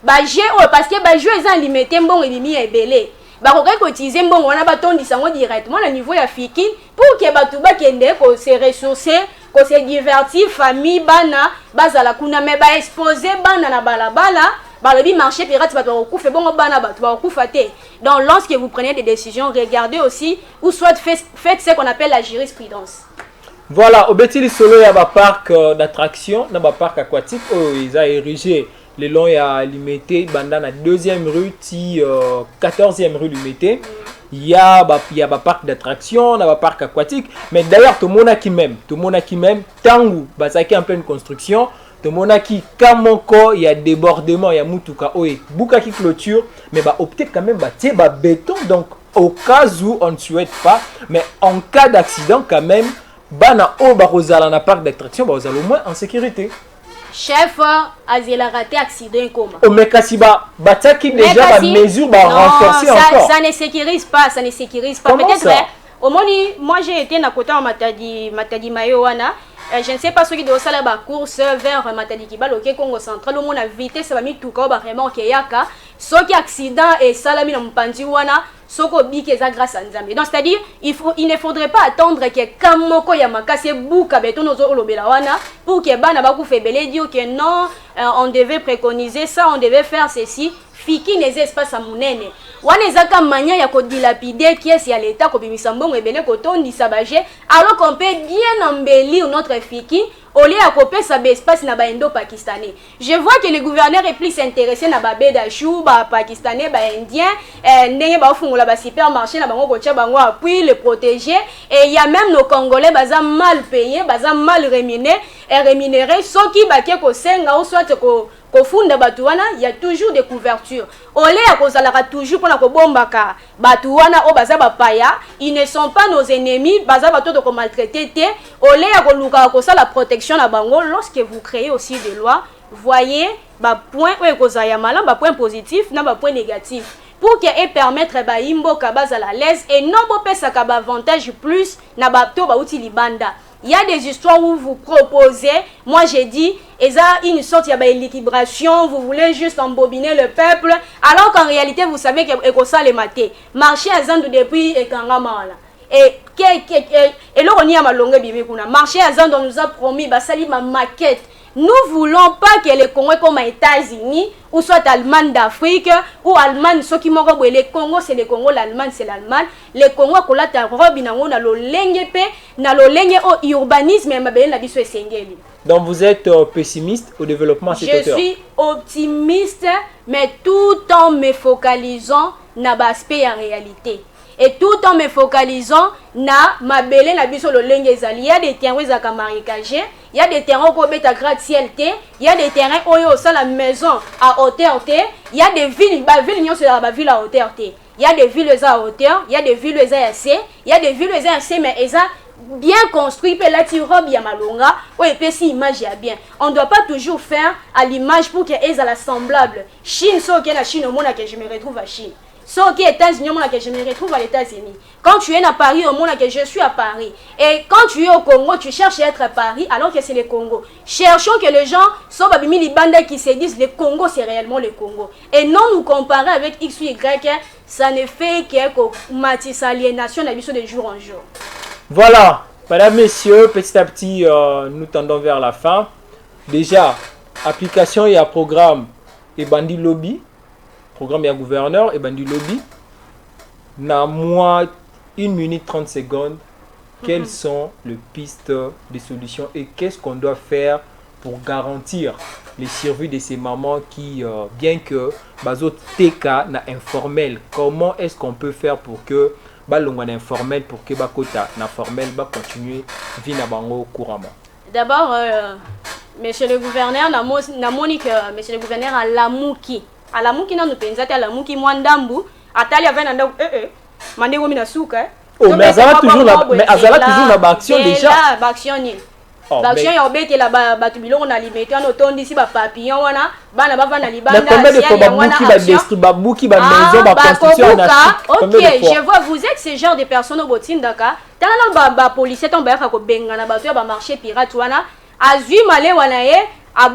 ba jeu parce que ba jeu ils ont limité mbongo elimi ebele. Ba ko utiliser mbongo wana baton dit sango directement au niveau ya fiki pour que batu ba kende ko se ressourcer ko se divertir famille bana bazala kuna me ba exposer bana na balabala balobi marché pirate bato okufa bongo bana bato okufa te. Donc lorsque vous prenez des décisions regardez aussi ou soit faites ce qu'on appelle la jurisprudence. Voilà, obeti solo ya ba parc d'attraction na ba parc aquatique ils a érigé le long ya limité banda na 2e rue ti 14e rue limité. Il y a un parc d'attraction, un parc aquatique, mais d'ailleurs tout le monde qui même tangu basaki en pleine construction, tout le monde qui kamoko il y a débordement, il y a mutuka oe buka qui clôture, mais bah opter quand même bâtir bah béton donc au cas où on ne souhaite pas, mais en cas d'accident quand même bana o ba rozala na parc d'attraction bah au moins en sécurité. Chef azela raté accident comme au mekasiba bataki déjà la mesure va renforcer encore ça ne sécurise pas peut-être au moni moi j'ai été na côté en Matadi Mayowana je ne sais pas ceux qui doivent aller la course vers Matadi Kibala au Congo central au monde a vitesse ça va mis tout cas vraiment que yaka ceux qui accident et salami na mpandi wana soko biki za grâce à Nzambe. Donc c'est-à-dire il ne faudrait pas attendre que kamoko ya makase buka beton ozo olobela wana pour que bana ba ku febele dire que non on devait préconiser ça, on devait faire ceci. Fiki les espaces à munene. Wana ezaka mania ya ko dilapider pièce ya l'état ko bimisa mbongo ebele ko tondi sabaje alors qu'on peut bien embellir notre fiki au lieu à couper ça espace na ba indo-pakistanais. Je vois que le gouverneur est plus intéressé na ba bedachou, ba pakistanais, ba indien, ndenge ba fungola ba supermarché na bango kotia bango appui le protéger et il y a même nos Congolais baza mal payés, baza mal rémunérés, ceux qui ba ke ko senga ou soit ko kofunda batu wana, il y a toujours des couvertures. Olé a kozalaka toujours pona ko bombaka batu wana o baza ba paya, ils ne sont pas nos ennemis, baza batu to ko maltraiter té. Olé a koluka ko la protection na bango lorsque vous créez aussi des lois, voyez ba point o kozaya mala, ba point positif na ba point négatif. Pour que et permettre ba imbo ka bazala l'aise et non bo pesa ka ba avantage plus na ba to ba uti libanda. Il y a des histoires où vous proposez, moi j'ai dit, et ça une sorte de l'équilibration, vous voulez juste embobiner le peuple, alors qu'en réalité vous savez que ça les maté. Marché à Zandou depuis et Kangamala. Et là on y a ma longue bibikuna. Marché à Zandou nous a promis, bah sali ma maquette. Nous voulons pas que les Congolais comme aux États-Unis ou soit Allemagne d'Afrique ou Allemagne ceux qui m'ont le Congo c'est le Congo, l'Allemagne c'est l'Allemagne. Le Congo kola ta robe na ngona lo lenge pe na lo lenge au urbanisme et mabele na biso esengeli. Donc vous êtes pessimiste au développement à cette hauteur? Je suis optimiste mais tout en me focalisant na l'aspect en réalité. Et tout en me focalisant na mabele na biso lo lenge ezali. Il y a des terrains où marécagés, il y a des terrains où beta gratte-ciel té, il y a des terrains où ça la maison à hauteur té, il y a des villes, ba ville nyo c'est la ville à hauteur té. Il y a des villes à hauteur, il y a des villes à assez, il y a des villes à assez mais eza bien construit pe la tirobe ya malonga ou épais si image ya bien. On doit pas toujours faire à l'image pour que eza la semblable. Chine so que la Chine au monde que je me retrouve à Chine. Sauf que États-Unis, je me retrouve à les États-Unis. Quand tu es à Paris, au monde que je suis à Paris. Et quand tu es au Congo, tu cherches à être à Paris alors que c'est le Congo. Cherchons que les gens soient les bandes qui se disent le Congo, c'est réellement le Congo. Et non nous comparer avec X ou Y, ça ne fait que matisse aliénation de jour en jour. Voilà, mesdames, messieurs, petit à petit, nous tendons vers la fin. Déjà, application et programme et bandit lobby. Programme et gouverneur et bandi lobby. Na moi 1 minute 30 secondes. Quelles sont les pistes de solutions et qu'est-ce qu'on doit faire pour garantir les survie de ces mamans qui, bien que bazo TK na informel, comment est-ce qu'on peut faire pour que balongwa na informel pour que bakota na formel ba continuer vie na bango couramment? D'abord, monsieur le gouverneur, na monique, monsieur le gouverneur à Lamouki. À la mouki nous pensons à la mouki mwandambu atali avait nanda mandego mina suka oh mais azala toujours la action déjà la action ni l'action ya obete la batu biloko na limete on otondi si ba papillon wana bana bava na libanda ba buki ba maison ba construction na OK je vois vous êtes ce genre de personnes au botin daka tala ba policier ton ba ko benga na batu ya ba marché pirate wana azui male wana ye. C'est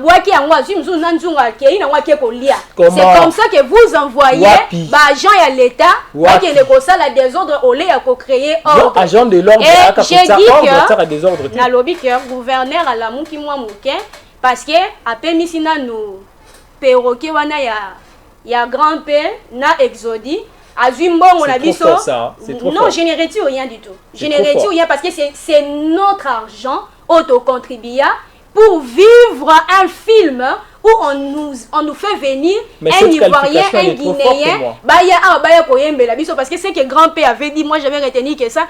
comme ça que vous envoyez agent à l'État pour que le désordre au lieu de créer ordre. Agent de l'ordre et j'ai dit que na lobby que gouverneur à la mouki moi mouké parce que après misina nous perroquet wana ya grand-père na exodi azimbo on a biso non je ne retire rien du tout je ne retire rien parce que c'est notre argent auto-contribuable pour vivre un film où on nous fait venir un Ivoirien, un Guinéen, parce que c'est que grand-père avait dit, moi j'avais retenu que ça,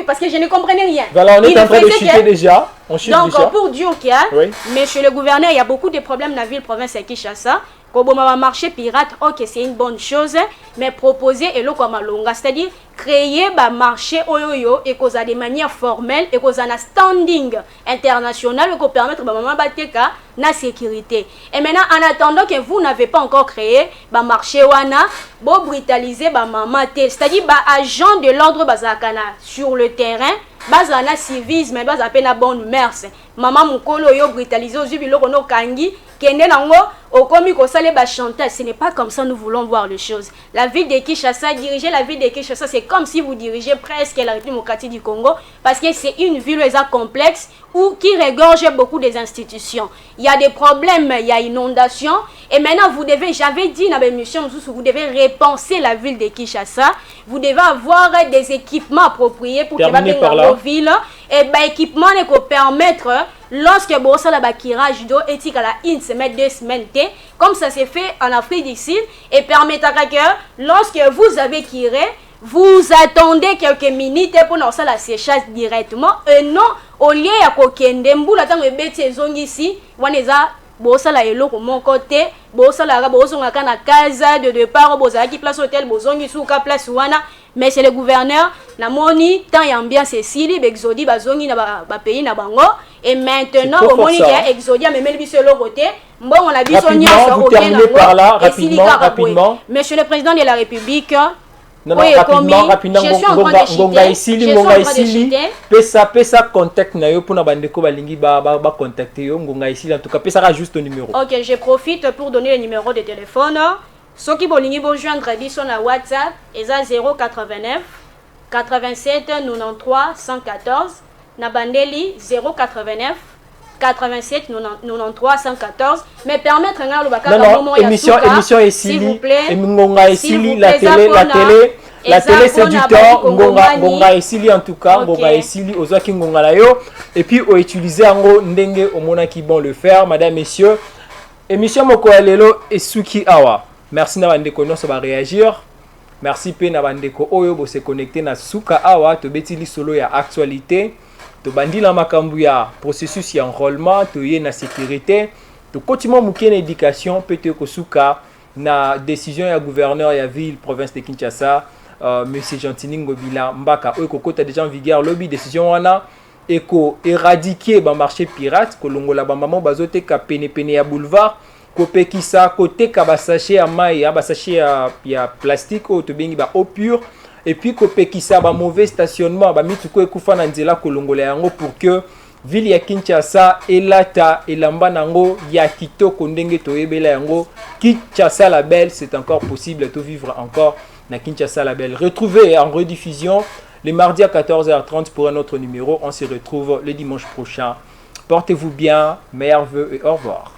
parce que je ne comprenais rien. Voilà, on est en train de chuter déjà. Donc pour dire qu'il y a, monsieur le gouverneur, il y a beaucoup de problèmes dans la ville, province de Kinshasa. Comme on marché pirate, ok, c'est une bonne chose, mais proposer et l'eau comme longa, c'est-à-dire créer un marché oyoyo et cause de manière formelle et cause un standing international pour permettre à maman bateka na sécurité. Et maintenant, en attendant que vous n'avez pas encore créé un marché wana, bon brutaliser maman c'est-à-dire agent de l'ordre bazakana sur le terrain. Bazana civisme, baza pena bonne mœurs. Maman mukolo yo brutalisé aux yeux no kangi kende nango okomi ko sale ba chantage. Ce n'est pas comme ça nous voulons voir les choses. La ville de Kinshasa, diriger la ville de Kinshasa, c'est comme si vous dirigez presque la République démocratique du Congo parce que c'est une ville complexe ou qui regorge beaucoup des institutions. Il y a des problèmes, il y a inondation et maintenant vous devez, j'avais dit dans mes missions, vous devez repenser la ville de Kinshasa. Vous devez avoir des équipements appropriés pour que la ville et équipement ne peut permettre lorsque bossa la bakirage d'eau éthique à la une semaine 2 semaines comme ça s'est fait en Afrique du Sud et permettra que lorsque vous avez kiré vous attendez quelques minutes pour lancer la séchage directement et non au lieu ya kokende mbula tango ebeti ezongi ici waneza bossa la eloko mon côté bossa la bozonga kana casa de départ boza ki place hôtel bozongi suka place wana mais c'est le gouverneur na moni tant y ambiance sili bexodi bazongi na ba pays na bango et maintenant au moni que exodia memeli biso le côté bon on a biso nyonso vous terminez par là rapidement monsieur le président de la République. Non, rapidement, ngonga isili, pesa contact na yo pour na bandeko balingi ba contacter yo, ngonga isili en tout cas, pesa juste ton numéro. OK, je profite pour donner le numéro de téléphone. Ceux qui bolingi bo joindre biso na WhatsApp, eza 089 87 93 114 na bandeli 089 87 93 114 mais permettre nga lo bakaka moment ya émission s'il vous plaît ngonga esili la télé c'est du temps ngonga esili en tout cas ngonga esili ozaki ngonga la yo et puis o utiliser ngo ndenge omona ki bon le faire madame messieurs émission moko lelo esuki awa merci na bandeko nyonso ba réagir merci pe na bandeko oyo bo se connecter na suka awa to betili solo ya actualité to bandila makambu ya processus ya enrôlement to yé na sécurité to continuer muke na éducation peut-être ko suka na décision ya gouverneur ya ville province de Kinshasa monsieur Gentini Ngobila Mbaka oyo kokota déjà en vigueur lobby décision wana eko éradiquer ba marché pirate ko longola ba maman bazote ka pene ya boulevard ko pekisa côté ka ba sachet ya mai ya ba sachet ya plastique o to bengi ba eau pure. Et puis kopekisa ba mauvais stationnement ba mituko ekufa na nzela kolongola yango pour que ville ya Kinshasa elata elamba nango ya kitoko ndenge toyebela yango Kinshasa la belle c'est encore possible de vivre encore na Kinshasa la belle. Retrouvez en rediffusion le mardi à 14h30 pour un autre numéro. On se retrouve le dimanche prochain. Portez-vous bien, meilleurs vœux et au revoir.